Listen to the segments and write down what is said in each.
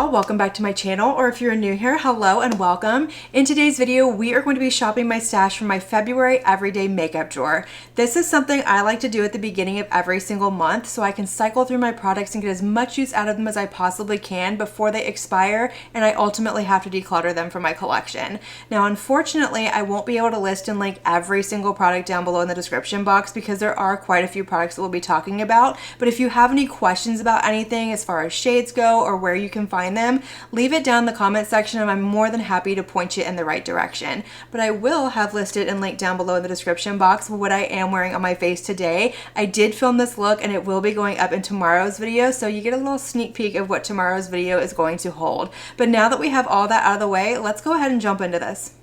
y'all, welcome back to my channel, or if you're new here, hello and welcome. In today's video, we are going to be shopping my stash from my February everyday makeup drawer. This is something I like to do at the beginning of every single month so I can cycle through my products and get as much use out of them as I possibly can before they expire and I ultimately have to declutter them from my collection. Now, unfortunately, I won't be able to list and link every single product down below in the description box because there are quite a few products that we'll be talking about. But if you have any questions about anything as far as shades go or where you can find them, leave it down in the comment section and I'm more than happy to point you in the right direction. But I will have listed and linked down below in the description box what I am wearing on my face today. I did film this look and it will be going up in tomorrow's video, so you get a little sneak peek of what tomorrow's video is going to hold. But now that we have all that out of the way, let's go ahead and jump into this.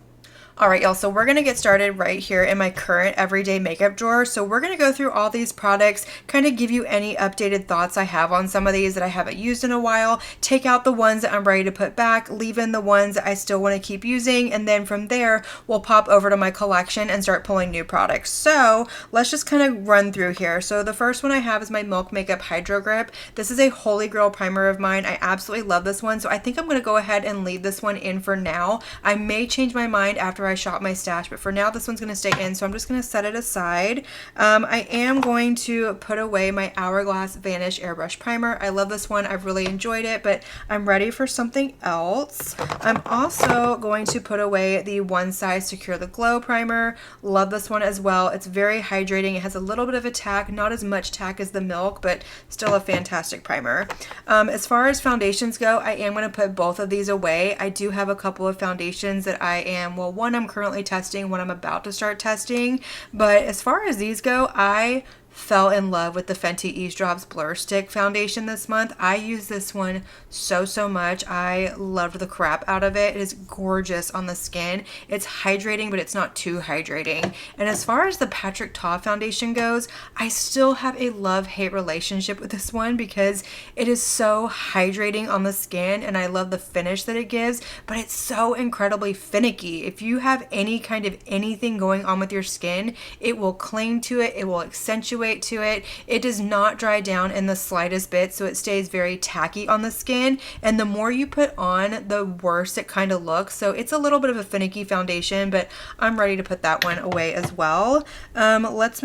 All right, y'all, so we're gonna get started right here in my current everyday makeup drawer. So we're gonna go through all these products, kind of give you any updated thoughts I have on some of these that I haven't used in a while, take out the ones that I'm ready to put back, leave in the ones that I still wanna keep using, and then from there, we'll pop over to my collection and start pulling new products. So let's just kind of run through here. So the first one I have is my Milk Makeup Hydro Grip. This is a holy grail primer of mine. I absolutely love this one, so I think I'm gonna go ahead and leave this one in for now. I may change my mind after I shop my stash, but for now this one's going to stay in, so I'm just going to set it aside. I am going to put away my Hourglass Vanish Airbrush Primer. I love this one. I've really enjoyed it, but I'm ready for something else. I'm also going to put away the One Size Secure the Glow Primer. Love this one as well. It's very hydrating. It has a little bit of a tack, not as much tack as the Milk, but still a fantastic primer. As far as foundations go, I am going to put both of these away. I do have a couple of foundations that I am, well, one I'm currently testing, one I'm about to start testing, but as far as these go, I fell in love with the Fenty Eavesdrops Blur Stick foundation this month. I use this one so much. I loved the crap out of it. It is gorgeous on the skin. It's hydrating, but it's not too hydrating. And as far as the Patrick Ta foundation goes, I still have a love-hate relationship with this one because it is so hydrating on the skin and I love the finish that it gives, but it's so incredibly finicky. If you have any kind of anything going on with your skin, it will cling to it, it will accentuate to it. It does not dry down in the slightest bit, so it stays very tacky on the skin, and the more you put on, the worse it kind of looks. So it's a little bit of a finicky foundation, but I'm ready to put that one away as well. Let's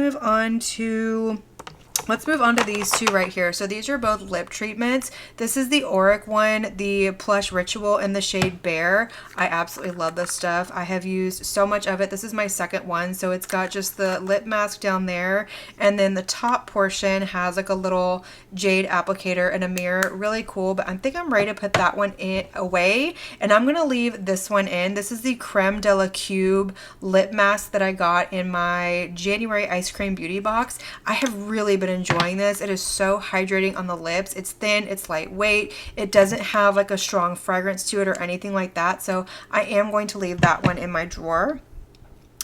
move on to these two right here. So these are both lip treatments. This is the Auric one, the Plush Ritual in the shade Bear. I absolutely love this stuff. I have used so much of it. This is my second one. So it's got just the lip mask down there, and then the top portion has like a little jade applicator and a mirror. Really cool, but I think I'm ready to put that one away, and I'm gonna leave this one in. This is the Creme de la Cube lip mask that I got in my January Ice Cream Beauty box. I have really been enjoying this. It is so hydrating on the lips. It's thin, it's lightweight, it doesn't have like a strong fragrance to it or anything like that, so I am going to leave that one in my drawer.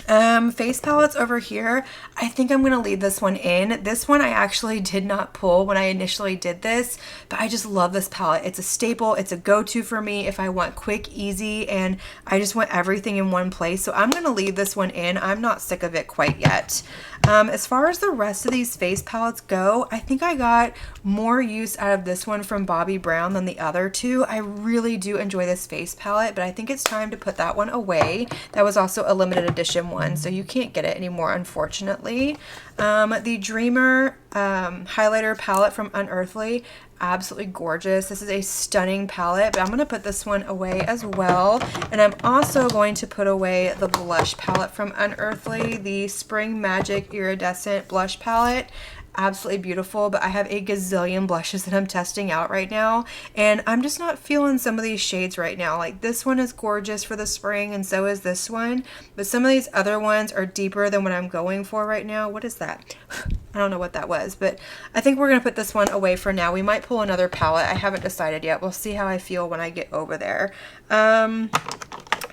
Face palettes over here, I think I'm gonna leave this one in. This one I actually did not pull when I initially did this, but I just love this palette. It's a staple, it's a go-to for me if I want quick, easy, and I just want everything in one place, so I'm gonna leave this one in. I'm not sick of it quite yet. As far as the rest of these face palettes go, I think I got more use out of this one from Bobbi Brown than the other two. I really do enjoy this face palette, but I think it's time to put that one away. That was also a limited edition one, so you can't get it anymore, unfortunately. The Dreamer highlighter palette from Unearthly, absolutely gorgeous. This is a stunning palette, but I'm going to put this one away as well. And I'm also going to put away the blush palette from Unearthly, the Spring Magic Iridescent blush palette. Absolutely beautiful, but I have a gazillion blushes that I'm testing out right now, and I'm just not feeling some of these shades right now. Like this one is gorgeous for the spring, and so is this one, but some of these other ones are deeper than what I'm going for right now. What is that? I don't know what that was, but I think we're gonna put this one away for now. We might pull another palette. I haven't decided yet. We'll see how I feel when I get over there.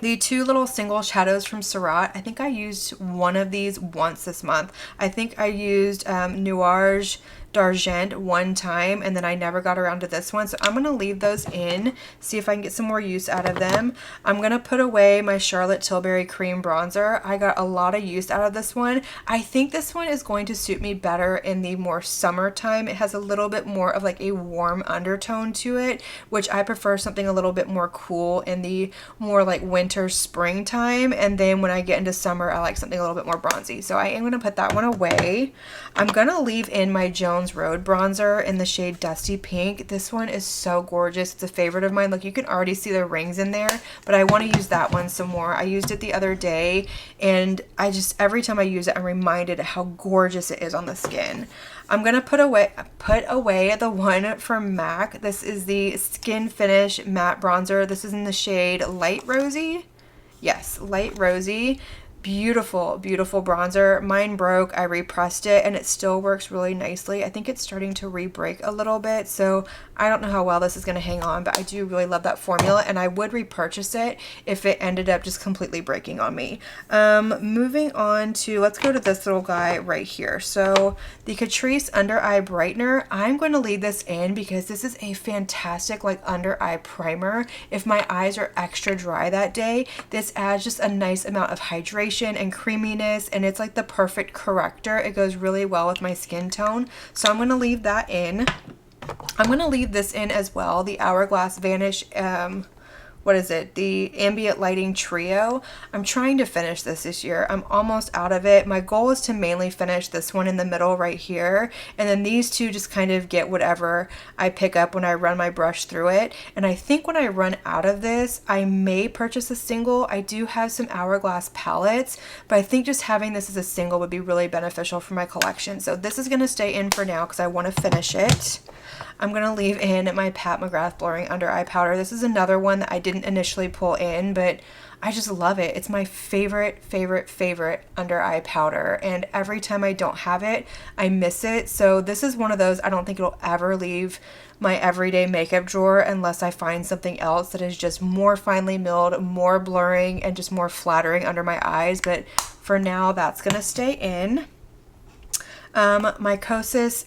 The two little single shadows from Sarah, I think I used one of these once this month. I think I used Nuage d'Argent one time, and then I never got around to this one. So I'm going to leave those in, see if I can get some more use out of them. I'm going to put away my Charlotte Tilbury Cream Bronzer. I got a lot of use out of this one. I think this one is going to suit me better in the more summertime. It has a little bit more of like a warm undertone to it, which I prefer something a little bit more cool in the more like winter, springtime. And then when I get into summer, I like something a little bit more bronzy. So I am going to put that one away. I'm going to leave in my Jones Road bronzer in the shade Dusty Pink. This one is so gorgeous. It's a favorite of mine. Look, you can already see the rings in there, but I want to use that one some more. I used it the other day, and I just, every time I use it, I'm reminded how gorgeous it is on the skin. I'm going to put away the one from MAC. This is the Skin Finish Matte Bronzer. This is in the shade Light Rosy. Yes, Light Rosy. Beautiful, beautiful bronzer. Mine broke. I repressed it and it still works really nicely. I think it's starting to re-break a little bit, so I don't know how well this is going to hang on, but I do really love that formula, and I would repurchase it if it ended up just completely breaking on me. Moving on to, let's go to this little guy right here. So the Catrice Under Eye Brightener, I'm going to leave this in because this is a fantastic like under eye primer. If my eyes are extra dry that day, this adds just a nice amount of hydration and creaminess, and it's like the perfect corrector. It goes really well with my skin tone, so I'm going to leave that in. I'm going to leave this in as well, the Hourglass Vanish what is it, the Ambient Lighting Trio. I'm trying to finish this year. I'm almost out of it. My goal is to mainly finish this one in the middle right here, and then these two just kind of get whatever I pick up when I run my brush through it. And I think when I run out of this, I may purchase a single. I do have some Hourglass palettes, but I think just having this as a single would be really beneficial for my collection. So this is going to stay in for now because I want to finish it. I'm going to leave in my Pat McGrath Blurring Under Eye Powder. This is another one that I didn't initially pull in, but I just love it. It's my favorite under eye powder, and every time I don't have it, I miss it. So this is one of those, I don't think it'll ever leave my everyday makeup drawer unless I find something else that is just more finely milled, more blurring, and just more flattering under my eyes. But for now, that's going to stay in. My Kosas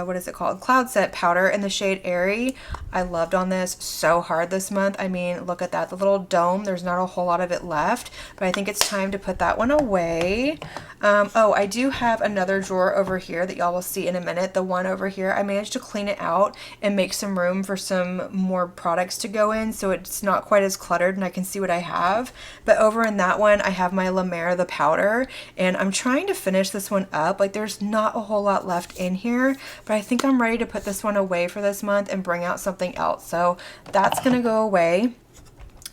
what is it called? Cloud Set Powder in the shade Airy. I loved on this so hard this month. I mean, look at that, the little dome. There's not a whole lot of it left, but I think it's time to put that one away. Oh, I do have another drawer over here that y'all will see in a minute. The one over here, I managed to clean it out and make some room for some more products to go in, so it's not quite as cluttered and I can see what I have. But over in that one, I have my La Mer the powder, and I'm trying to finish this one up. Like, there's not a whole lot left in here, but I think I'm ready to put this one away for this month and bring out something else. So that's gonna go away.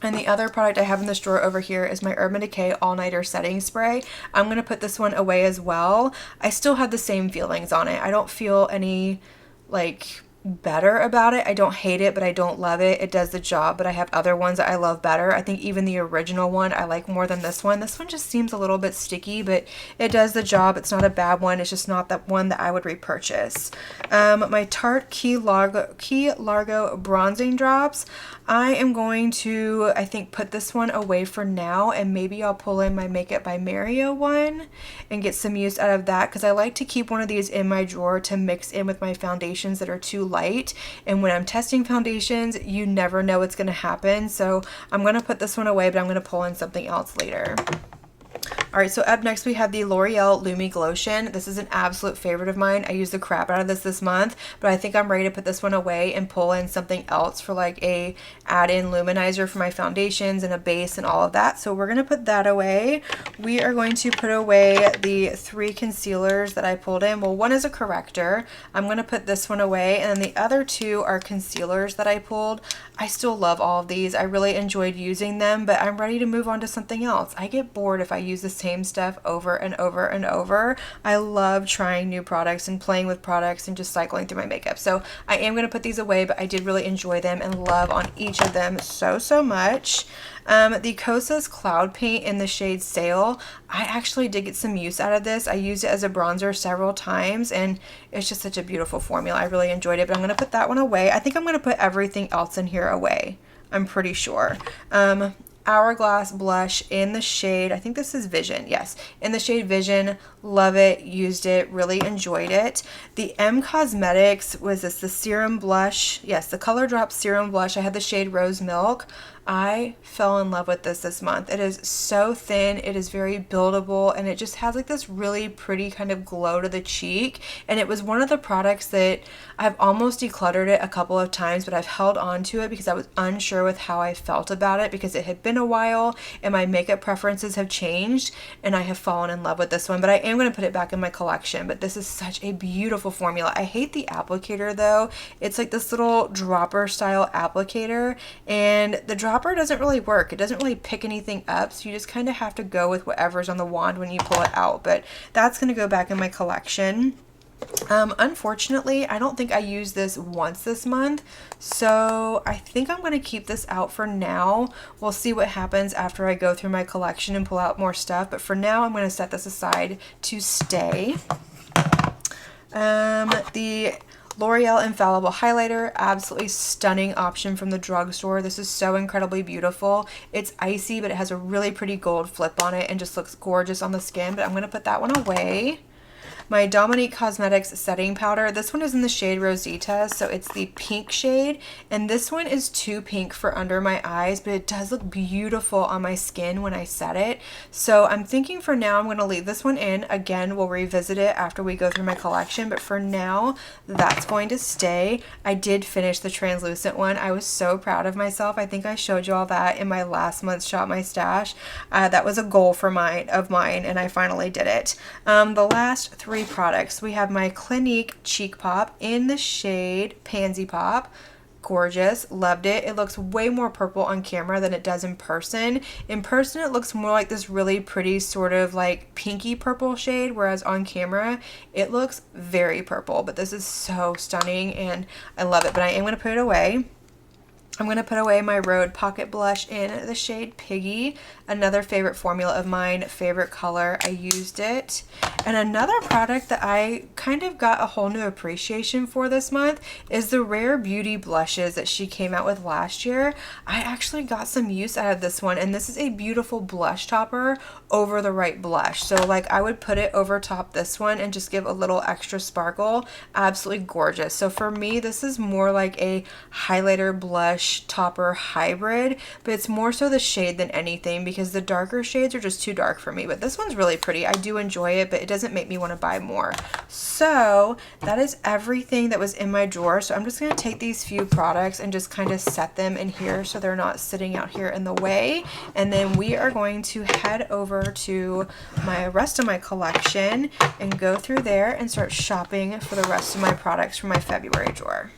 And the other product I have in this drawer over here is my Urban Decay All Nighter Setting Spray. I'm going to put this one away as well. I still have the same feelings on it. I don't feel any like better about it. I don't hate it, but I don't love it. It does the job, but I have other ones that I love better. I think even the original one I like more than this one. This one just seems a little bit sticky, but it does the job. It's not a bad one. It's just not that one that I would repurchase. My Tarte Key Largo Bronzing Drops. I am going to, I think, put this one away for now, and maybe I'll pull in my Makeup by Mario one and get some use out of that, because I like to keep one of these in my drawer to mix in with my foundations that are too light. And when I'm testing foundations, you never know what's going to happen. So I'm going to put this one away, but I'm going to pull in something else later. Alright, so up next we have the L'Oreal Lumi Glotion. This is an absolute favorite of mine. I used the crap out of this month, but I think I'm ready to put this one away and pull in something else for like a add-in luminizer for my foundations and a base and all of that. So we're going to put that away. We are going to put away the 3 concealers that I pulled in. Well, one is a corrector. I'm going to put this one away, and then the other 2 are concealers that I pulled. I still love all of these. I really enjoyed using them, but I'm ready to move on to something else. I get bored if I use the same stuff over and over and over. I love trying new products and playing with products and just cycling through my makeup. So I am going to put these away, but I did really enjoy them and love on each of them so much. The Kosas Cloud Paint in the shade Sail, I actually did get some use out of this. I used it as a bronzer several times, and it's just such a beautiful formula. I really enjoyed it, but I'm going to put that one away. I think I'm going to put everything else in here away. I'm pretty sure. Hourglass blush in the shade, I think this is Vision, yes, in the shade Vision. Love it, used it, really enjoyed it. The M Cosmetics was this, the serum blush, yes, the Color Drop serum blush. I had the shade Rose Milk. I fell in love with this month. It is so thin, it is very buildable, and it just has like this really pretty kind of glow to the cheek. And it was one of the products that I've almost decluttered it a couple of times, but I've held on to it because I was unsure with how I felt about it, because it had been a while and my makeup preferences have changed, and I have fallen in love with this one. But I am going to put it back in my collection. But this is such a beautiful formula. I hate the applicator though. It's like this little dropper style applicator, and the dropper doesn't really work. It doesn't really pick anything up, so you just kind of have to go with whatever's on the wand when you pull it out. But that's going to go back in my collection. Unfortunately, I don't think I used this once this month, so I think I'm going to keep this out for now. We'll see what happens after I go through my collection and pull out more stuff, but for now I'm going to set this aside to stay. The L'Oreal Infallible Highlighter, absolutely stunning option from the drugstore. This is so incredibly beautiful. It's icy, but it has a really pretty gold flip on it and just looks gorgeous on the skin, but I'm going to put that one away. My Dominique Cosmetics setting powder, this one is in the shade Rosita, so it's the pink shade, and this one is too pink for under my eyes, but it does look beautiful on my skin when I set it. So I'm thinking for now I'm going to leave this one in. Again, we'll revisit it after we go through my collection, but for now that's going to stay. I did finish the translucent one. I was so proud of myself. I think I showed you all that in my last month's Shop My Stash. That was a goal for mine, and I finally did it. The last three products, we have my Clinique Cheek Pop in the shade Pansy Pop. Gorgeous, loved it. It looks way more purple on camera than it does in person. In person it looks more like this really pretty sort of like pinky purple shade, whereas on camera it looks very purple. But this is so stunning and I love it. But I am going to put it away. I'm going to put away my Rhode Pocket Blush in the shade Piggy. Another favorite formula of mine, favorite color. I used it. And another product that I kind of got a whole new appreciation for this month is the Rare Beauty blushes that she came out with last year. I actually got some use out of this one, and this is a beautiful blush topper over the right blush. So like I would put it over top this one and just give a little extra sparkle. Absolutely gorgeous. So for me, this is more like a highlighter blush topper hybrid, but it's more so the shade than anything because the darker shades are just too dark for me. But this one's really pretty. I do enjoy it, but it doesn't make me want to buy more. So that is everything that was in my drawer. So I'm just going to take these few products and just kind of set them in here so they're not sitting out here in the way. And then we are going to head over to my rest of my collection and go through there and start shopping for the rest of my products from my February drawer.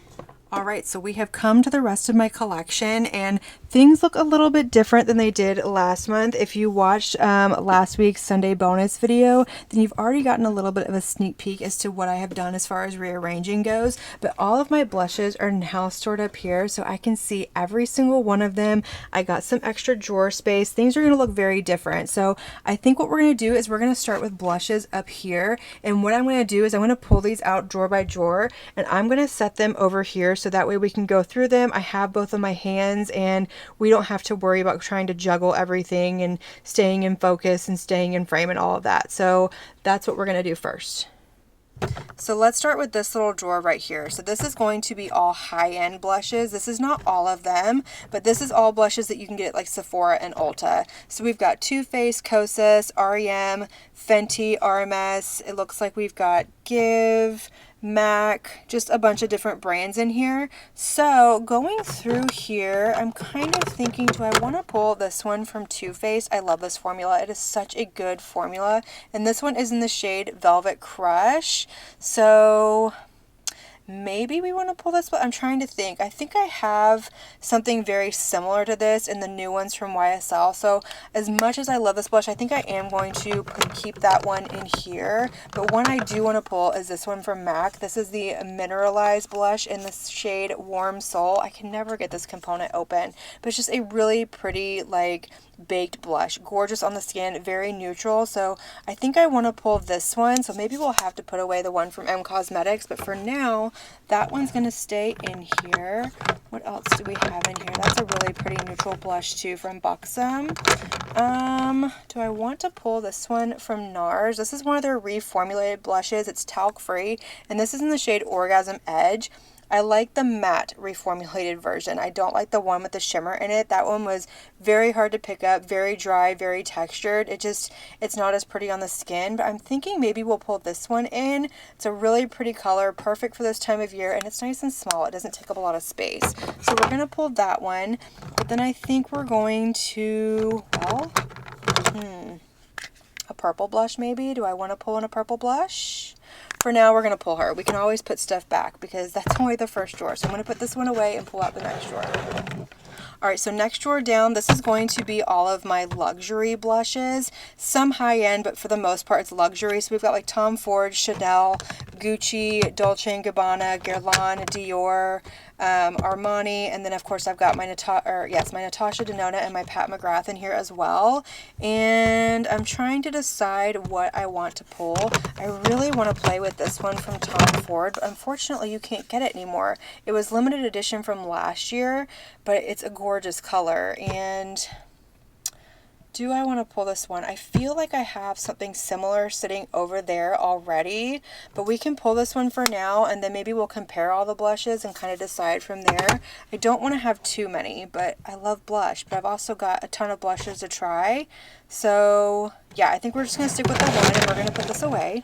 All right, so we have come to the rest of my collection and things look a little bit different than they did last month. If you watched last week's Sunday bonus video, then you've already gotten a little bit of a sneak peek as to what I have done as far as rearranging goes. But all of my blushes are now stored up here so I can see every single one of them. I got some extra drawer space. Things are going to look very different. So I think what we're going to do is we're going to start with blushes up here. And what I'm going to do is I'm going to pull these out drawer by drawer and I'm going to set them over here so that way we can go through them. I have both of my hands and we don't have to worry about trying to juggle everything and staying in focus and staying in frame and all of that. So that's what we're going to do first. So let's start with this little drawer right here. So this is going to be all high-end blushes. This is not all of them, but this is all blushes that you can get at like Sephora and Ulta. So we've got Too Faced, Kosas, REM, Fenty, RMS. It looks like we've got Give, MAC, just a bunch of different brands in here. So going through here, I'm kind of thinking, do I want to pull this one from Too Faced? I love this formula. It is such a good formula. And this one is in the shade Velvet Crush. So maybe we want to pull this, but I'm trying to think. I think I have something very similar to this in the new ones from YSL. So as much as I love this blush, I think I am going to keep that one in here. But one I do want to pull is this one from MAC. This is the Mineralized blush in the shade Warm Soul. I can never get this component open, but it's just a really pretty, like, baked blush. Gorgeous on the skin, very neutral. So I think I want to pull this one. So maybe we'll have to put away the one from M Cosmetics. But for now, that one's going to stay in here. What else do we have in here? That's a really pretty neutral blush too from Buxom. Do I want to pull this one from NARS? This is one of their reformulated blushes. It's talc free, and this is in the shade Orgasm Edge. I like the matte reformulated version. I don't like the one with the shimmer in it. That one was very hard to pick up, very dry, very textured. It's not as pretty on the skin, but I'm thinking maybe we'll pull this one in. It's a really pretty color, perfect for this time of year, and it's nice and small. It doesn't take up a lot of space. So we're gonna pull that one, but then I think we're going to, well, a purple blush maybe. Do I want to pull in a purple blush? For now, we're going to pull her. We can always put stuff back because that's only the first drawer. So I'm going to put this one away and pull out the next drawer. All right, so next drawer down, this is going to be all of my luxury blushes. Some high-end, but for the most part, it's luxury. So we've got like Tom Ford, Chanel, Gucci, Dolce & Gabbana, Guerlain, Dior, Armani, and then of course I've got my Natasha Denona and my Pat McGrath in here as well. And I'm trying to decide what I want to pull. I really want to play with this one from Tom Ford, but unfortunately you can't get it anymore. It was limited edition from last year, but it's a gorgeous color. And do I want to pull this one? I feel like I have something similar sitting over there already, but we can pull this one for now, and then maybe we'll compare all the blushes and kind of decide from there. I don't want to have too many, but I love blush, but I've also got a ton of blushes to try. So yeah, I think we're just going to stick with the one, and we're going to put this away.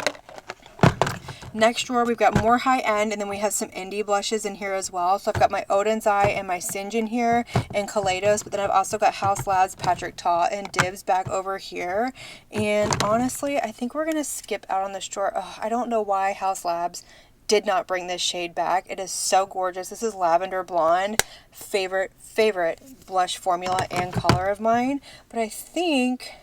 Next drawer, we've got more high-end, and then we have some indie blushes in here as well. So I've got my Odin's Eye and my Singe in here, and Kaleidos, but then I've also got House Labs, Patrick Ta, and Dibs back over here. And honestly, I think we're going to skip out on this drawer. Oh, I don't know why House Labs did not bring this shade back. It is so gorgeous. This is Lavender Blonde, favorite blush formula and color of mine. But I think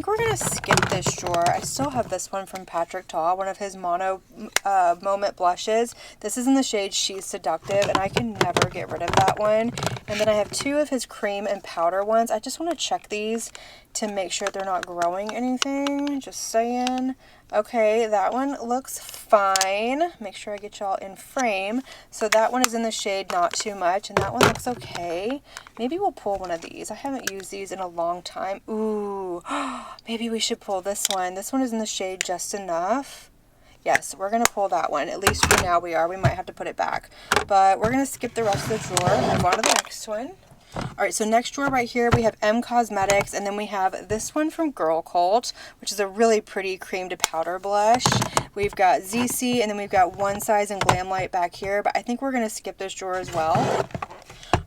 we're going to skip this drawer. I still have this one from Patrick Ta, one of his Mono Moment blushes. This is in the shade She's Seductive, and I can never get rid of that one. And then I have two of his cream and powder ones. I just want to check these to make sure they're not growing anything. Just saying. Okay, that one looks fine. Make sure I get y'all in frame. So that one is in the shade Not Too Much, and that one looks okay. Maybe we'll pull one of these. I haven't used these in a long time. Ooh, maybe we should pull this one. This one is in the shade Just Enough. Yes, we're going to pull that one. At least for now we are. We might have to put it back. But we're going to skip the rest of the drawer and move on to the next one. Alright, so next drawer right here, we have M Cosmetics, and then we have this one from Girl Cult, which is a really pretty cream to powder blush. We've got ZC, and then we've got One Size and Glam Light back here, but I think we're going to skip this drawer as well.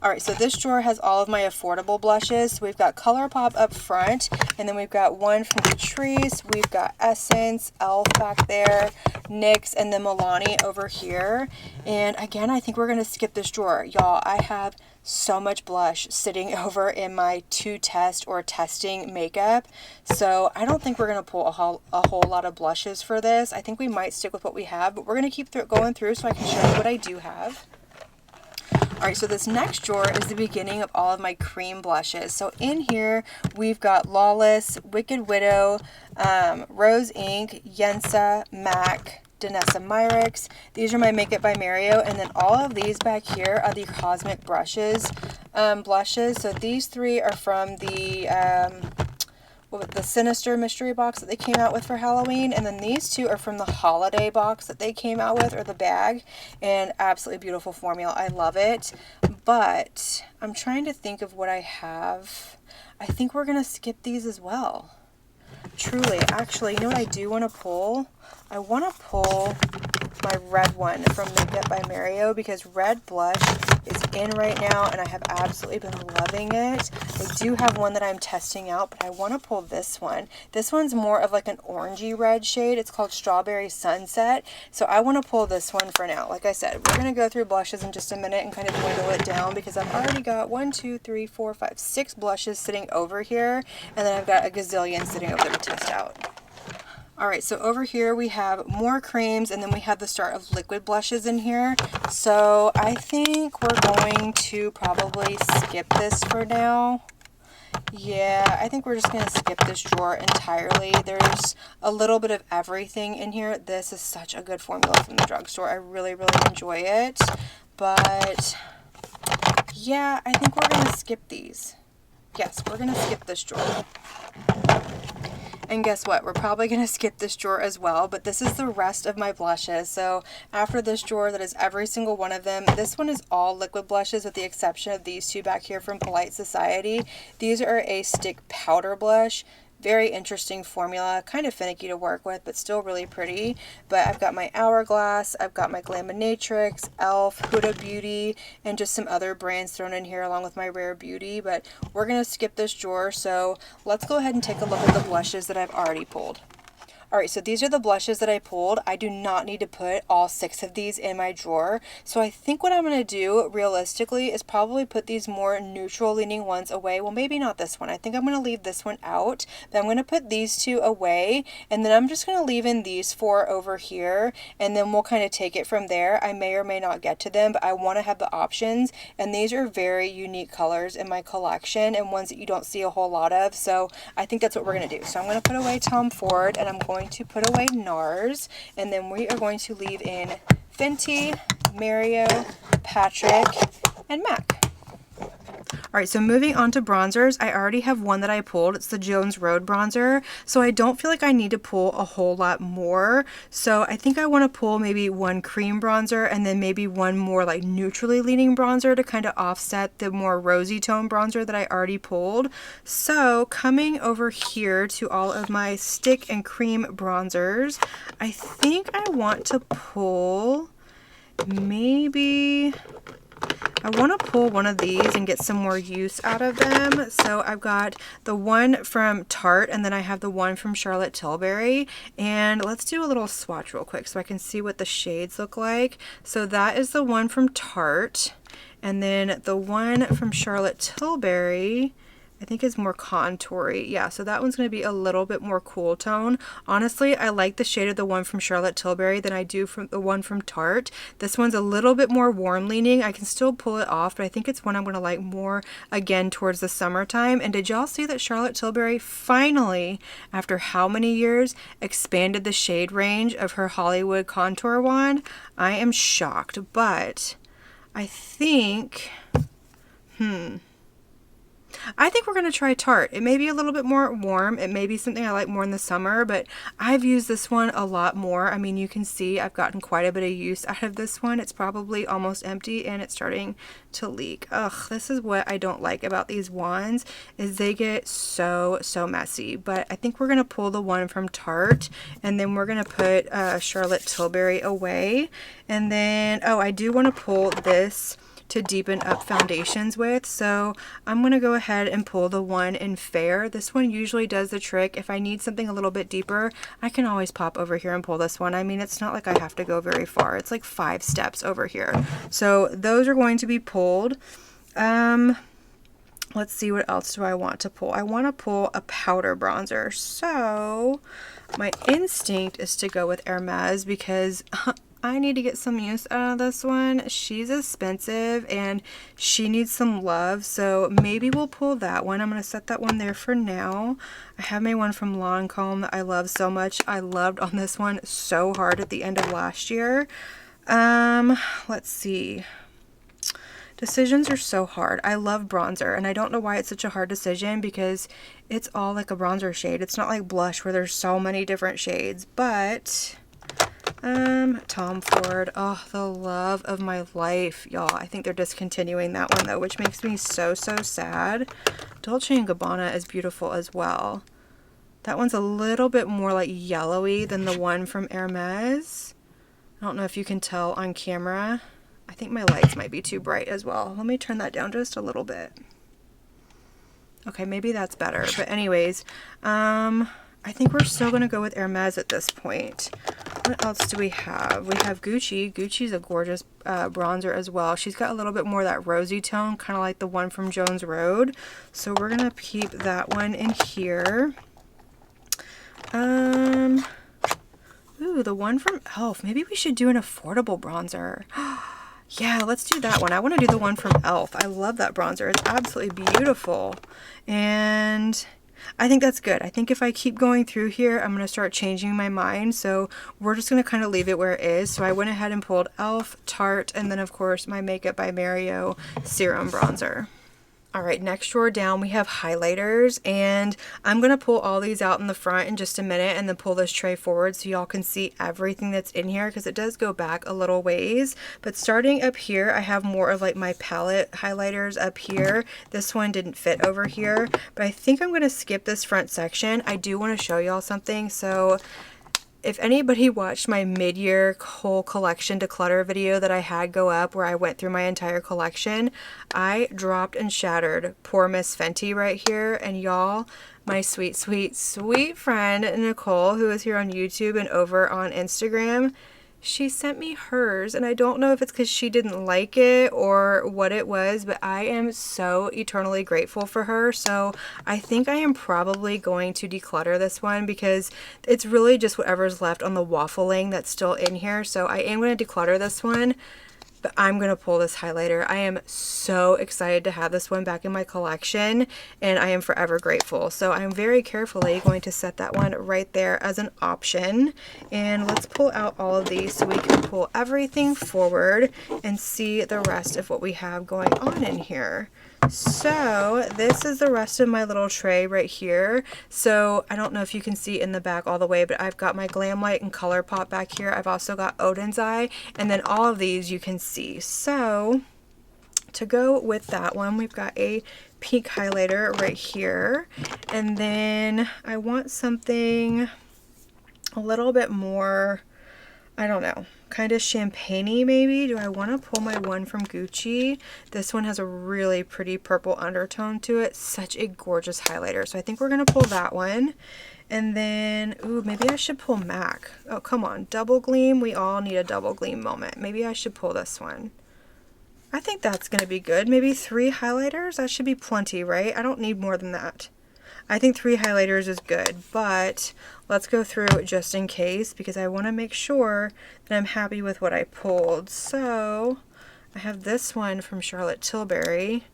Alright, so this drawer has all of my affordable blushes. So we've got ColourPop up front, and then we've got one from Catrice, we've got Essence, e.l.f. back there, NYX, and then Milani over here. And again, I think we're going to skip this drawer. Y'all, I have so much blush sitting over in my to test or testing makeup. So I don't think we're going to pull a whole lot of blushes for this. I think we might stick with what we have, but we're going to keep going through so I can show you what I do have. Alright, so this next drawer is the beginning of all of my cream blushes. So in here, we've got Lawless, Wicked Widow, Rose Inc, Yensa, MAC, Danessa Myricks. These are my Makeup by Mario, and then all of these back here are the Cosmic Brushes blushes. So these three are from the Sinister mystery box that they came out with for Halloween, and then these two are from the holiday box that they came out with, or the bag, and absolutely beautiful formula. I love it, but I'm trying to think of what I have. I think we're gonna skip these as well. Truly, actually, you know what I do want to pull? I want to pull my red one from Makeup by Mario, because red blush is in right now and I have absolutely been loving it. I do have one that I'm testing out, but I want to pull this one. This one's more of like an orangey red shade. It's called Strawberry Sunset. So I want to pull this one for now. Like I said, we're going to go through blushes in just a minute and kind of dwindle it down, because I've already got 1, 2, 3, 4, 5, 6 blushes sitting over here, and then I've got a gazillion sitting over there to test out. Alright, so over here we have more creams, and then we have the start of liquid blushes in here. So I think we're going to probably skip this for now. Yeah, I think we're just going to skip this drawer entirely. There's a little bit of everything in here. This is such a good formula from the drugstore. I really, really enjoy it. But yeah, I think we're going to skip these. Yes, we're going to skip this drawer. And guess what? We're probably going to skip this drawer as well, but this is the rest of my blushes. So after this drawer, that is every single one of them. This one is all liquid blushes with the exception of these two back here from Polite Society. These are a stick powder blush. Very interesting formula, kind of finicky to work with, but still really pretty. But I've got my Hourglass, I've got my Glaminatrix, e.l.f., Huda Beauty, and just some other brands thrown in here along with my Rare Beauty. But we're going to skip this drawer, so let's go ahead and take a look at the blushes that I've already pulled. Alright, so these are the blushes that I pulled. I do not need to put all 6 of these in my drawer. So I think what I'm going to do, realistically, is probably put these more neutral leaning ones away. Well, maybe not this one. I think I'm going to leave this one out. But I'm going to put these 2 away. And then I'm just going to leave in these 4 over here. And then we'll kind of take it from there. I may or may not get to them, but I want to have the options. And these are very unique colors in my collection and ones that you don't see a whole lot of. So I think that's what we're going to do. So I'm going to put away Tom Ford, and I'm going to put away NARS, and then we are going to leave in Fenty, Mario, Patrick, and MAC. Alright, so moving on to bronzers, I already have one that I pulled. It's the Jones Road bronzer, so I don't feel like I need to pull a whole lot more. So I think I want to pull maybe one cream bronzer and then maybe one more like neutrally leaning bronzer to kind of offset the more rosy tone bronzer that I already pulled. So coming over here to all of my stick and cream bronzers, I think I want to pull maybe... I want to pull one of these and get some more use out of them. So I've got the one from Tarte, and then I have the one from Charlotte Tilbury. And let's do a little swatch real quick so I can see what the shades look like. So that is the one from Tarte. And then the one from Charlotte Tilbury, I think is more contoury. Yeah, so that one's going to be a little bit more cool tone. Honestly, I like the shade of the one from Charlotte Tilbury than I do from the one from Tarte. This one's a little bit more warm leaning. I can still pull it off, but I think it's one I'm going to like more again towards the summertime. And did y'all see that Charlotte Tilbury finally, after how many years, expanded the shade range of her Hollywood contour wand? I am shocked, but I think... I think we're going to try Tarte. It may be a little bit more warm. It may be something I like more in the summer, but I've used this one a lot more. I mean, you can see I've gotten quite a bit of use out of this one. It's probably almost empty and it's starting to leak. Ugh, this is what I don't like about these wands, is they get so messy. But I think we're going to pull the one from Tarte, and then we're going to put Charlotte Tilbury away. And then, oh, I do want to pull this to deepen up foundations with, so I'm going to go ahead and pull the one in Fair. This one usually does the trick. If I need something a little bit deeper, I can always pop over here and pull this one. I mean, it's not like I have to go very far. It's like 5 steps over here. So those are going to be pulled. Let's see, what else do I want to pull? I want to pull a powder bronzer. So my instinct is to go with Hermes because I need to get some use out of this one. She's expensive and she needs some love, so maybe we'll pull that one. I'm going to set that one there for now. I have my one from Lancome that I love so much. I loved on this one so hard at the end of last year. Let's see. Decisions are so hard. I love bronzer, and I don't know why it's such a hard decision because it's all like a bronzer shade. It's not like blush where there's so many different shades, but... Tom Ford, oh, the love of my life, y'all. I think they're discontinuing that one though, which makes me so sad. Dolce & Gabbana is beautiful as well. That one's a little bit more like yellowy than the one from Hermes. I don't know if you can tell on camera. I think my lights might be too bright as well. Let me turn that down just a little bit. Okay, maybe that's better. But anyways, I think we're still going to go with Hermes at this point. What else do we have? We have Gucci. Gucci's a gorgeous bronzer as well. She's got a little bit more of that rosy tone, kind of like the one from Jones Road. So we're going to keep that one in here. Ooh, the one from e.l.f. Maybe we should do an affordable bronzer. Yeah, let's do that one. I want to do the one from e.l.f. I love that bronzer. It's absolutely beautiful. And I think that's good. I think if I keep going through here, I'm going to start changing my mind. So we're just going to kind of leave it where it is. So I went ahead and pulled e.l.f., Tarte, and then of course my Makeup by Mario Serum Bronzer. All right, next drawer down we have highlighters, and I'm going to pull all these out in the front in just a minute and then pull this tray forward so y'all can see everything that's in here, because it does go back a little ways. But starting up here, I have more of like my palette highlighters up here. This one didn't fit over here, but I think I'm going to skip this front section. I do want to show y'all something. So if anybody watched my mid-year whole collection declutter video that I had go up where I went through my entire collection, I dropped and shattered Poor Miss Fenty right here. And y'all, my sweet, sweet, sweet friend Nicole, who is here on YouTube and over on Instagram, she sent me hers, and I don't know if it's because she didn't like it or what it was, but I am so eternally grateful for her. So I think I am probably going to declutter this one because it's really just whatever's left on the waffling that's still in here. So I am going to declutter this one, but I'm going to pull this highlighter. I am so excited to have this one back in my collection, and I am forever grateful. So I'm very carefully going to set that one right there as an option. And let's pull out all of these so we can pull everything forward and see the rest of what we have going on in here. So this is the rest of my little tray right here. So I don't know if you can see in the back all the way, but I've got my Glam Light and ColourPop back here. I've also got Odin's Eye, and then all of these you can see. So to go with that one, we've got a pink highlighter right here, and then I want something a little bit more, I don't know, kind of champagne-y maybe. Do I want to pull my one from Gucci? This one has a really pretty purple undertone to it. Such a gorgeous highlighter. So I think we're going to pull that one. And then, ooh, maybe I should pull MAC. Oh, come on. Double gleam. We all need a double gleam moment. Maybe I should pull this one. I think that's going to be good. Maybe 3 highlighters? That should be plenty, right? I don't need more than that. I think 3 highlighters is good, but let's go through just in case because I want to make sure that I'm happy with what I pulled. So I have this one from Charlotte Tilbury,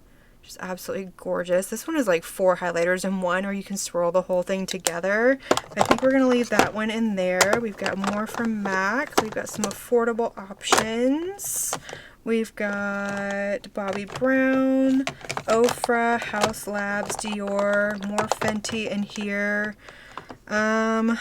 which is absolutely gorgeous. This one is like 4 highlighters in one, or you can swirl the whole thing together. I think we're going to leave that one in there. We've got more from MAC. We've got some affordable options. We've got Bobbi Brown, Ofra, House Labs, Dior, more Fenty in here. I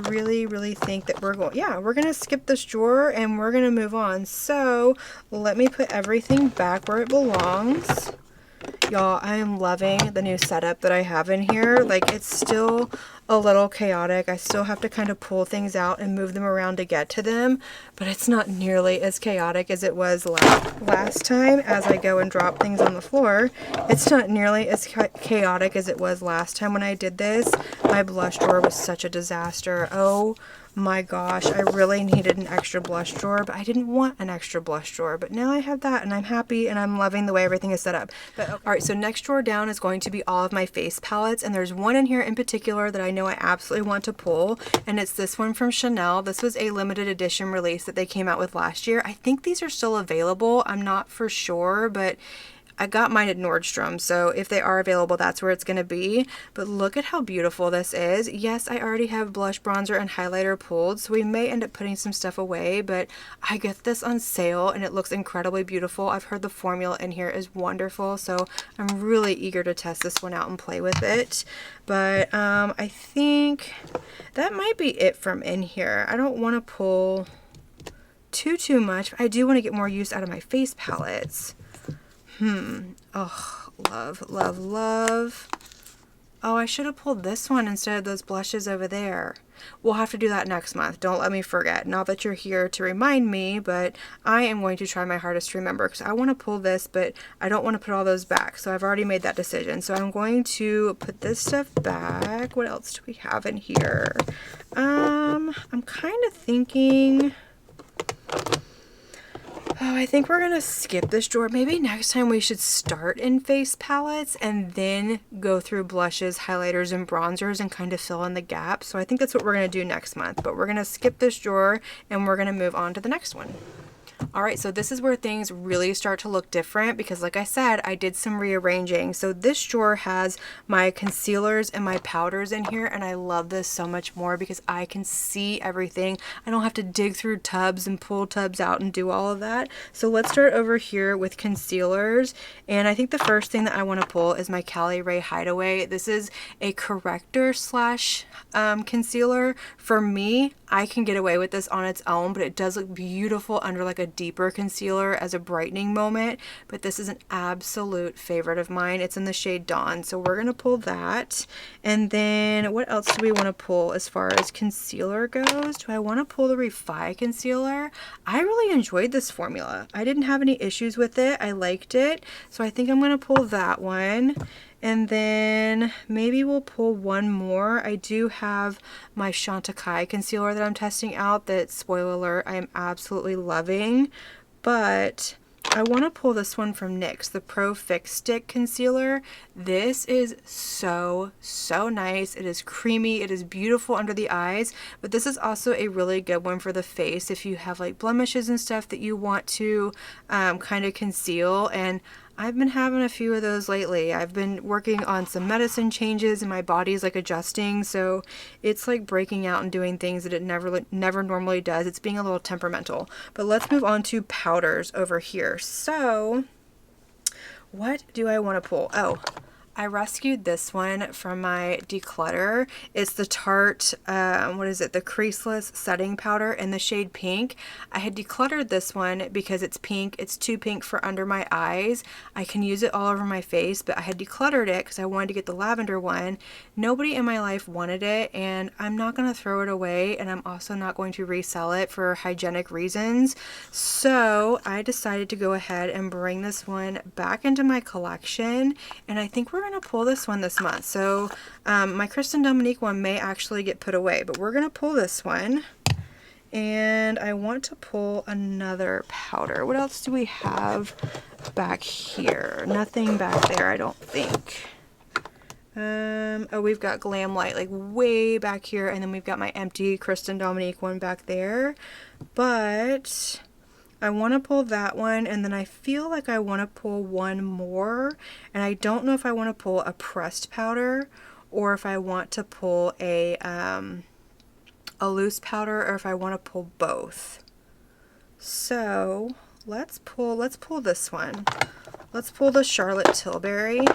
really think that we're going to skip this drawer and we're going to move on. So let me put everything back where it belongs. Y'all, I am loving the new setup that I have in here. Like, it's still a little chaotic. I still have to kind of pull things out and move them around to get to them, but it's not nearly as chaotic as it was last time. As I go and drop things on the floor, it's not nearly as chaotic as it was last time when I did this. My blush drawer was such a disaster. Oh my gosh, I really needed an extra blush drawer, but I didn't want an extra blush drawer. But now I have that and I'm happy and I'm loving the way everything is set up. But okay. All right, so next drawer down is going to be all of my face palettes, and there's one in here in particular that I know I absolutely want to pull, and it's this one from Chanel. This was a limited edition release that they came out with last year. I think these are still available. I'm not for sure, but I got mine at Nordstrom, so if they are available, that's where it's going to be. But look at how beautiful this is. Yes, I already have blush, bronzer, and highlighter pulled, so we may end up putting some stuff away, but I get this on sale, and it looks incredibly beautiful. I've heard the formula in here is wonderful, so I'm really eager to test this one out and play with it. But I think that might be it from in here. I don't want to pull too much. I do want to get more use out of my face palettes. Oh, love. Oh, I should have pulled this one instead of those blushes over there. We'll have to do that next month. Don't let me forget. Not that you're here to remind me, but I am going to try my hardest to remember because I want to pull this, but I don't want to put all those back. So I've already made that decision. So I'm going to put this stuff back. What else do we have in here? I'm kind of thinking... Oh, I think we're gonna skip this drawer. Maybe next time we should start in face palettes and then go through blushes, highlighters, and bronzers and kind of fill in the gaps. So I think that's what we're gonna do next month, but we're gonna skip this drawer and we're gonna move on to the next one. All right, so this is where things really start to look different because like I said, I did some rearranging. So this drawer has my concealers and my powders in here, and I love this so much more because I can see everything. I don't have to dig through tubs and pull tubs out and do all of that. So let's start over here with concealers. And I think the first thing that I want to pull is my Cali Ray Hideaway. This is a corrector slash concealer. For me, I can get away with this on its own, but it does look beautiful under like a deeper concealer as a brightening moment. But this is an absolute favorite of mine. It's in the shade Dawn, so we're gonna pull that. And then what else do we want to pull as far as concealer goes? Do I want to pull the Refi concealer? I really enjoyed this formula. I didn't have any issues with it. I liked it, so I think I'm gonna pull that one. And then maybe we'll pull one more. I do have my Chantecaille concealer that I'm testing out that, spoiler alert, I am absolutely loving. But I want to pull this one from NYX, the Pro Fix Stick Concealer. This is so nice. It is creamy. It is beautiful under the eyes, but this is also a really good one for the face if you have like blemishes and stuff that you want to kind of conceal. And I've been having a few of those lately. I've been working on some medicine changes and my body's like adjusting, so it's like breaking out and doing things that it never normally does. It's being a little temperamental. But let's move on to powders over here. So what do I want to pull? Oh, I rescued this one from my declutter. It's the Tarte, what is it? The Creaseless Setting Powder in the shade Pink. I had decluttered this one because it's pink. It's too pink for under my eyes. I can use it all over my face, but I had decluttered it because I wanted to get the lavender one. Nobody in my life wanted it, and I'm not going to throw it away, and I'm also not going to resell it for hygienic reasons. So I decided to go ahead and bring this one back into my collection, and I think we're going to pull this one this month. So my Kristen Dominique one may actually get put away, but we're going to pull this one. And I want to pull another powder. What else do we have back here? Nothing back there, I don't think. Oh, we've got Glam Light like way back here, and then we've got my empty Kristen Dominique one back there. But I want to pull that one, and then I feel like I want to pull one more, and I don't know if I want to pull a pressed powder or if I want to pull a loose powder, or if I want to pull both. So let's pull this one. Let's pull the Charlotte Tilbury,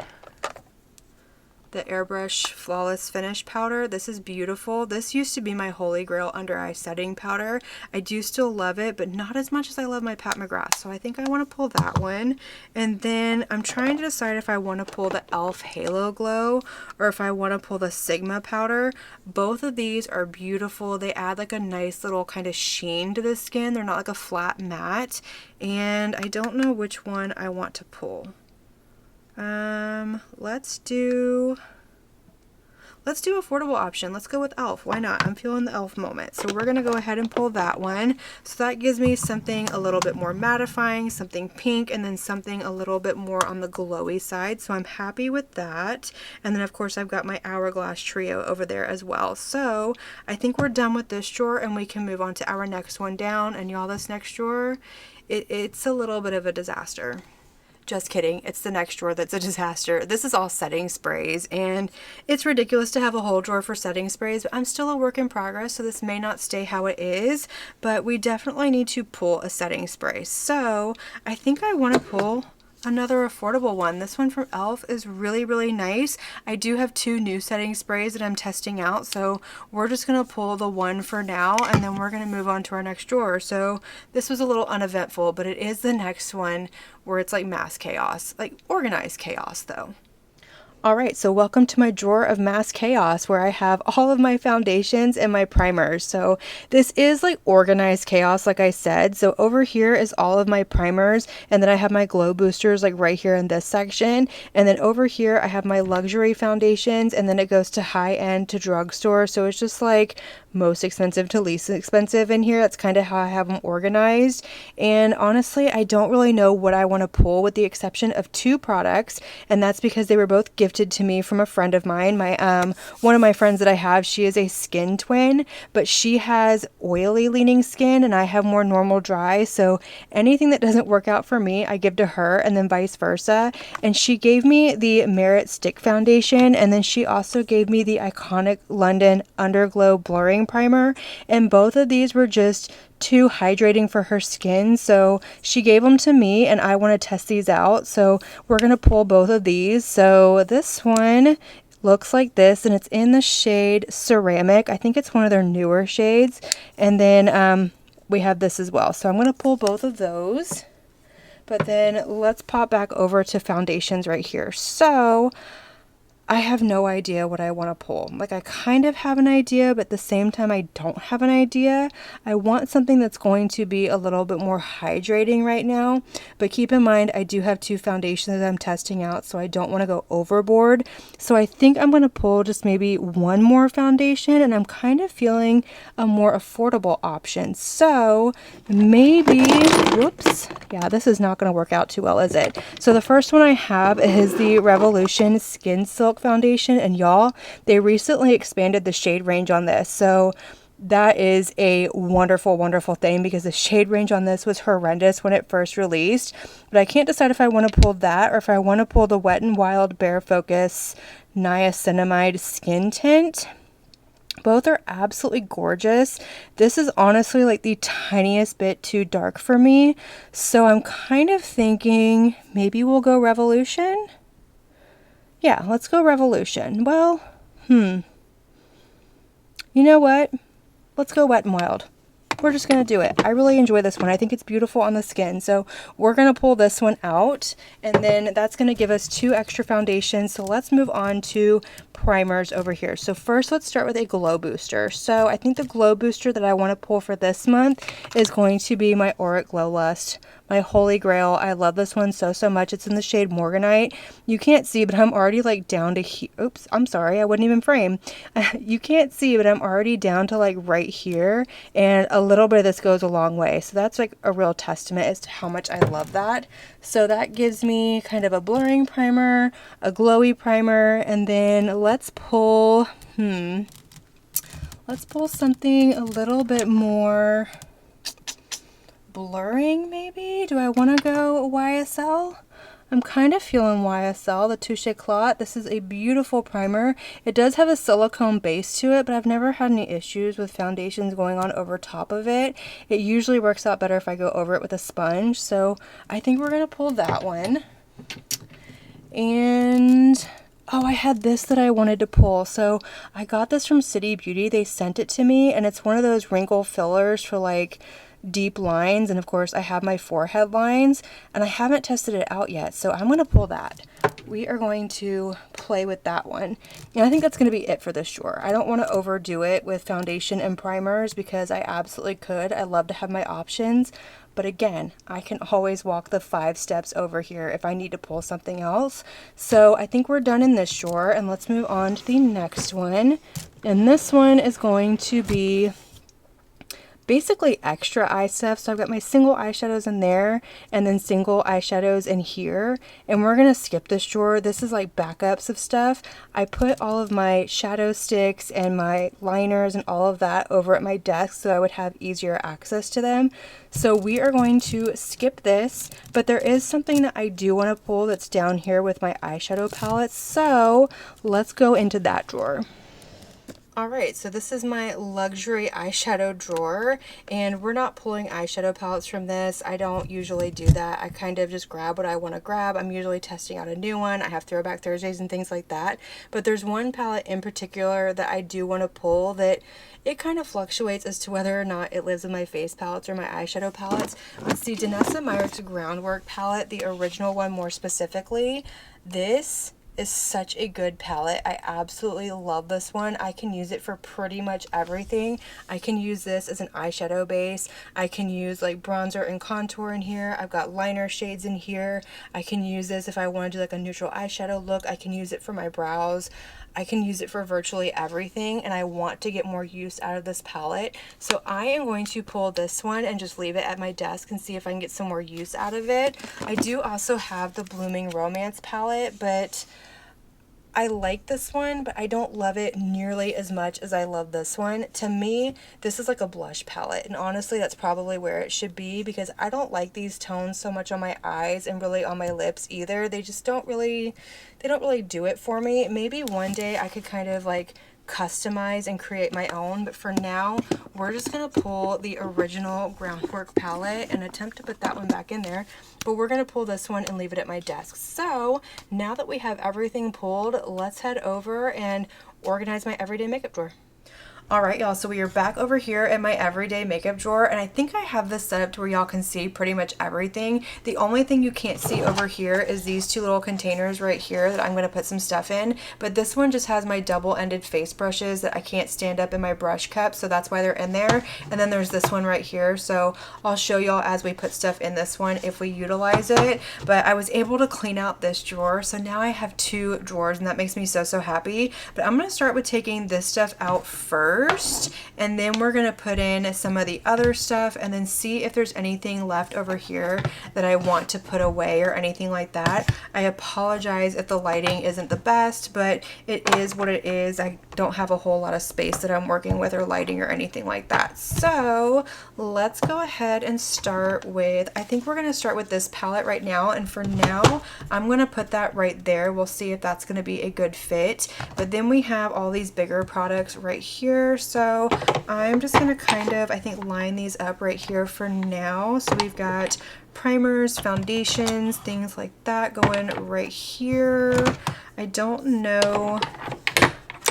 the Airbrush Flawless Finish powder. This is beautiful. This used to be my holy grail under eye setting powder. I do still love it, but not as much as I love my Pat McGrath. So I think I want to pull that one. And then I'm trying to decide if I want to pull the e.l.f. Halo Glow or if I want to pull the Sigma powder. Both of these are beautiful. They add like a nice little kind of sheen to the skin. They're not like a flat matte. And I don't know which one I want to pull. Let's do affordable option. Let's go with e.l.f. Why not? I'm feeling the e.l.f. moment. So we're going to go ahead and pull that one. So that gives me something a little bit more mattifying, something pink, and then something a little bit more on the glowy side. So I'm happy with that. And then of course I've got my Hourglass Trio over there as well. So I think we're done with this drawer and we can move on to our next one down. And y'all, this next drawer, it's a little bit of a disaster. Just kidding. It's the next drawer that's a disaster. This is all setting sprays, and it's ridiculous to have a whole drawer for setting sprays, but I'm still a work in progress, so this may not stay how it is, but we definitely need to pull a setting spray. So I think I want to pull another affordable one. This one from e.l.f. is really nice. I do have two new setting sprays that I'm testing out, so we're just going to pull the one for now, and then we're going to move on to our next drawer. So this was a little uneventful, but it is the next one where it's like mass chaos, like organized chaos though. All right, so welcome to my drawer of mass chaos where I have all of my foundations and my primers. So this is like organized chaos, like I said. So over here is all of my primers, and then I have my glow boosters like right here in this section. And then over here I have my luxury foundations, and then it goes to high end to drugstore. So it's just like most expensive to least expensive in here. That's kind of how I have them organized. And honestly, I don't really know what I want to pull with the exception of two products, and that's because they were both gifted to me from a friend of mine. My one of my friends that I have, she is a skin twin, but she has oily leaning skin and I have more normal dry. So anything that doesn't work out for me, I give to her, and then vice versa. And she gave me the Merit Stick Foundation, and then she also gave me the iconic London Underglow Blurring Primer. And both of these were just too hydrating for her skin, so she gave them to me and I want to test these out. So we're going to pull both of these. So this one looks like this, and it's in the shade Ceramic. I think it's one of their newer shades. And then we have this as well. So I'm going to pull both of those. But then let's pop back over to foundations right here. So I have no idea what I want to pull. Like, I kind of have an idea, but at the same time I don't have an idea. I want something that's going to be a little bit more hydrating right now, but keep in mind I do have two foundations that I'm testing out, so I don't want to go overboard. So I think I'm going to pull just maybe one more foundation, and I'm kind of feeling a more affordable option. So maybe, whoops, yeah, this is not going to work out too well, is it? So the first one I have is the Revolution Skin Silk foundation, and y'all, they recently expanded the shade range on this, so that is a wonderful thing, because the shade range on this was horrendous when it first released. But I can't decide if I want to pull that or if I want to pull the Wet n Wild Bare Focus Niacinamide Skin Tint. Both are absolutely gorgeous. This is honestly like the tiniest bit too dark for me, so I'm kind of thinking maybe we'll go Revolution. Yeah, let's go Revolution. Well, you know what? Let's go Wet n Wild. We're just going to do it. I really enjoy this one. I think it's beautiful on the skin. So we're going to pull this one out, and then that's going to give us two extra foundations. So let's move on to primers over here. So first, let's start with a glow booster. So I think the glow booster that I want to pull for this month is going to be my Auric Glow Lust. My holy grail. I love this one so much. It's in the shade Morganite. You can't see, but I'm already like down to here. Oops, I'm sorry, I wouldn't even frame. You can't see, but I'm already down to like right here, and a little bit of this goes a long way. So that's like a real testament as to how much I love that. So that gives me kind of a blurring primer, a glowy primer, and then let's pull something a little bit more blurring maybe. Do I want to go YSL? I'm kind of feeling YSL, the Touche Éclat. This is a beautiful primer. It does have a silicone base to it, but I've never had any issues with foundations going on over top of it. It usually works out better if I go over it with a sponge, so I think we're going to pull that one. And oh, I had this that I wanted to pull. So I got this from City Beauty. They sent it to me, and it's one of those wrinkle fillers for like deep lines, and of course I have my forehead lines, and I haven't tested it out yet, so I'm going to pull that. We are going to play with that one, and I think that's going to be it for this drawer. I don't want to overdo it with foundation and primers because I absolutely could. I love to have my options, but again, I can always walk the 5 steps over here if I need to pull something else. So I think we're done in this drawer, and let's move on to the next one. And this one is going to be basically extra eye stuff. So I've got my single eyeshadows in there, and then single eyeshadows in here, and we're gonna skip this drawer. This is like backups of stuff. I put all of my shadow sticks and my liners and all of that over at my desk so I would have easier access to them. So we are going to skip this, but there is something that I do want to pull that's down here with my eyeshadow palettes, so let's go into that drawer. Alright, so this is my luxury eyeshadow drawer, and we're not pulling eyeshadow palettes from this. I don't usually do that. I kind of just grab what I want to grab. I'm usually testing out a new one. I have Throwback Thursdays and things like that. But there's one palette in particular that I do want to pull that it kind of fluctuates as to whether or not it lives in my face palettes or my eyeshadow palettes. It's the Danessa Myricks Groundwork palette, the original one more specifically. This is such a good palette. I absolutely love this one. I can use it for pretty much everything. I can use this as an eyeshadow base. I can use like bronzer and contour in here. I've got liner shades in here. I can use this if I want to do like a neutral eyeshadow look. I can use it for my brows. I can use it for virtually everything, and I want to get more use out of this palette. So I am going to pull this one and just leave it at my desk and see if I can get some more use out of it. I do also have the Blooming Romance palette, but I like this one, but I don't love it nearly as much as I love this one. To me, this is like a blush palette, and honestly, that's probably where it should be, because I don't like these tones so much on my eyes and really on my lips either. They just don't really, they don't really do it for me. Maybe one day I could kind of like customize and create my own, but for now we're just gonna pull the original Groundwork palette and attempt to put that one back in there, but we're gonna pull this one and leave it at my desk. So now that we have everything pulled, let's head over and organize my everyday makeup drawer. Alright y'all, so we are back over here in my everyday makeup drawer, and I think I have this set up to where y'all can see pretty much everything. The only thing you can't see over here is these two little containers right here that I'm going to put some stuff in, but this one just has my double-ended face brushes that I can't stand up in my brush cup, so that's why they're in there. And then there's this one right here, so I'll show y'all as we put stuff in this one if we utilize it. But I was able to clean out this drawer, so now I have two drawers, and that makes me so happy. But I'm going to start with taking this stuff out first, and then we're going to put in some of the other stuff and then see if there's anything left over here that I want to put away or anything like that. I apologize if the lighting isn't the best, but it is what it is. I don't have a whole lot of space that I'm working with or lighting or anything like that. So let's go ahead and start with, I think we're going to start with this palette right now, and for now I'm going to put that right there. We'll see if that's going to be a good fit. But then we have all these bigger products right here. So I'm just going to kind of, I think, line these up right here for now. So we've got primers, foundations, things like that going right here. I don't know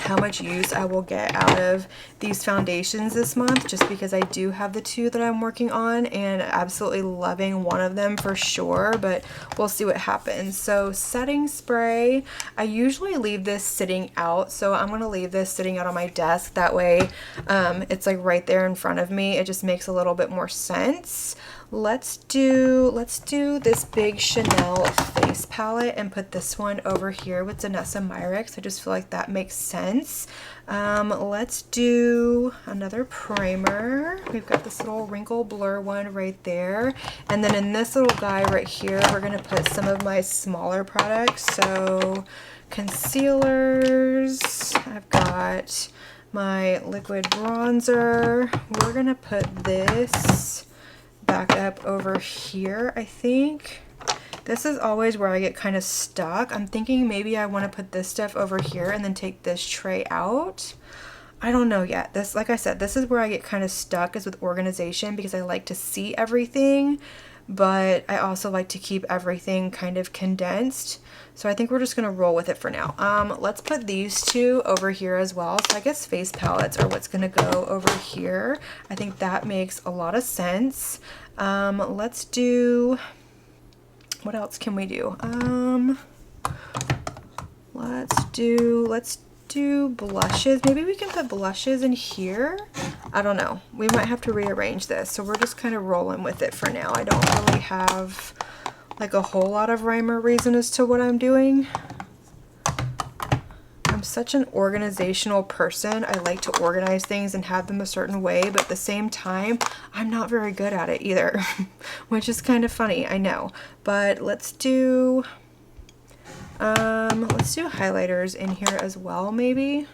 how much use I will get out of these foundations this month, just because I do have the two that I'm working on and absolutely loving one of them for sure, but we'll see what happens. So setting spray, I usually leave this sitting out, so I'm going to leave this sitting out on my desk. That way it's like right there in front of me. It just makes a little bit more sense. Let's do this big Chanel face palette and put this one over here with Danessa Myricks. I just feel like that makes sense. Let's do another primer. We've got this little wrinkle blur one right there. And then in this little guy right here, we're going to put some of my smaller products. So concealers, I've got my liquid bronzer. We're going to put this back up over here. I think this is always where I get kind of stuck. I'm thinking maybe I want to put this stuff over here and then take this tray out. I don't know yet. This, like I said, this is where I get kind of stuck, is with organization, because I like to see everything, but I also like to keep everything kind of condensed. So I think we're just going to roll with it for now. Let's put these two over here as well. So I guess face palettes are what's going to go over here. I think that makes a lot of sense. Let's do, what else can we do? Let's do blushes. Maybe we can put blushes in here. I don't know. We might have to rearrange this. So we're just kind of rolling with it for now. I don't really have like a whole lot of rhyme or reason as to what I'm doing. I'm such an organizational person. I like to organize things and have them a certain way, but at the same time, I'm not very good at it either, which is kind of funny, I know. But let's do highlighters in here as well, maybe.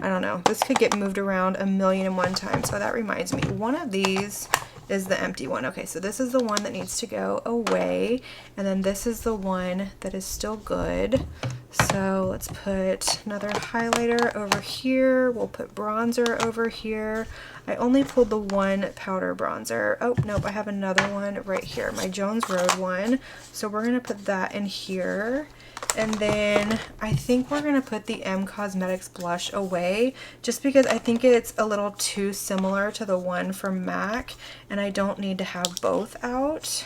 I don't know. This could get moved around a million and one times. So that reminds me, one of these is the empty one. Okay, so this is the one that needs to go away, and then this is the one that is still good. So let's put another highlighter over here. We'll put bronzer over here. I only pulled the one powder bronzer. Oh, nope, I have another one right here, my Jones Road one. So we're gonna put that in here. And then I think we're going to put the M Cosmetics blush away, just because I think it's a little too similar to the one from MAC, and I don't need to have both out.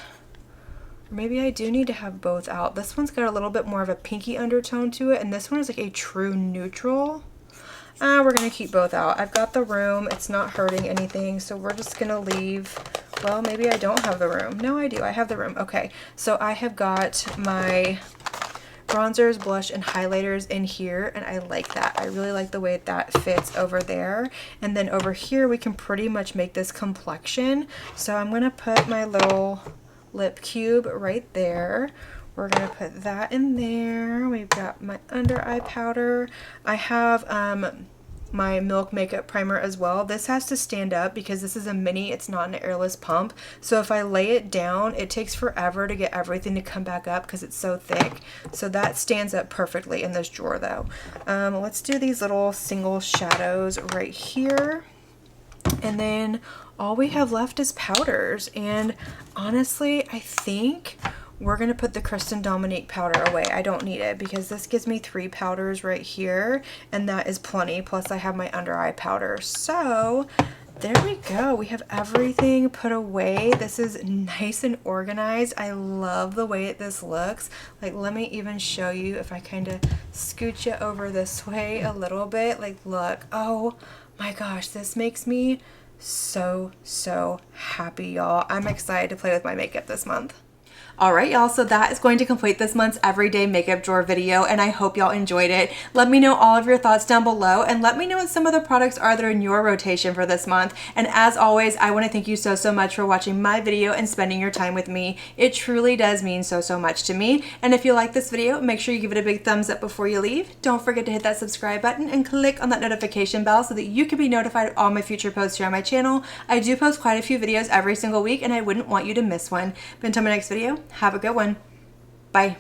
Maybe I do need to have both out. This one's got a little bit more of a pinky undertone to it, and this one is like a true neutral. We're gonna keep both out. I've got the room, it's not hurting anything, so we're just gonna leave. Well, maybe I don't have the room. No, I do, I have the room. Okay, so I have got my bronzers, blush, and highlighters in here, and I like that. I really like the way that fits over there. And then over here, we can pretty much make this complexion. So I'm gonna put my little lip cube right there. We're gonna put that in there. We've got my under eye powder. I have my Milk Makeup Primer as well. This has to stand up because this is a mini, it's not an airless pump. So if I lay it down, it takes forever to get everything to come back up because it's so thick. So that stands up perfectly in this drawer though. Let's do these little single shadows right here. And then all we have left is powders. And honestly, I think we're gonna put the Kristen Dominique powder away. I don't need it because this gives me 3 powders right here, and that is plenty. Plus I have my under eye powder. So there we go. We have everything put away. This is nice and organized. I love the way this looks. Like, let me even show you if I kind of scoot you over this way a little bit. Like, look. Oh my gosh, this makes me so happy, y'all. I'm excited to play with my makeup this month. All right, y'all, so that is going to complete this month's everyday makeup drawer video, and I hope y'all enjoyed it. Let me know all of your thoughts down below, and let me know what some of the products are that are in your rotation for this month. And as always, I want to thank you so much for watching my video and spending your time with me. It truly does mean so much to me. And if you like this video, make sure you give it a big thumbs up before you leave. Don't forget to hit that subscribe button and click on that notification bell so that you can be notified of all my future posts here on my channel. I do post quite a few videos every single week, and I wouldn't want you to miss one. But until my next video, have a good one. Bye.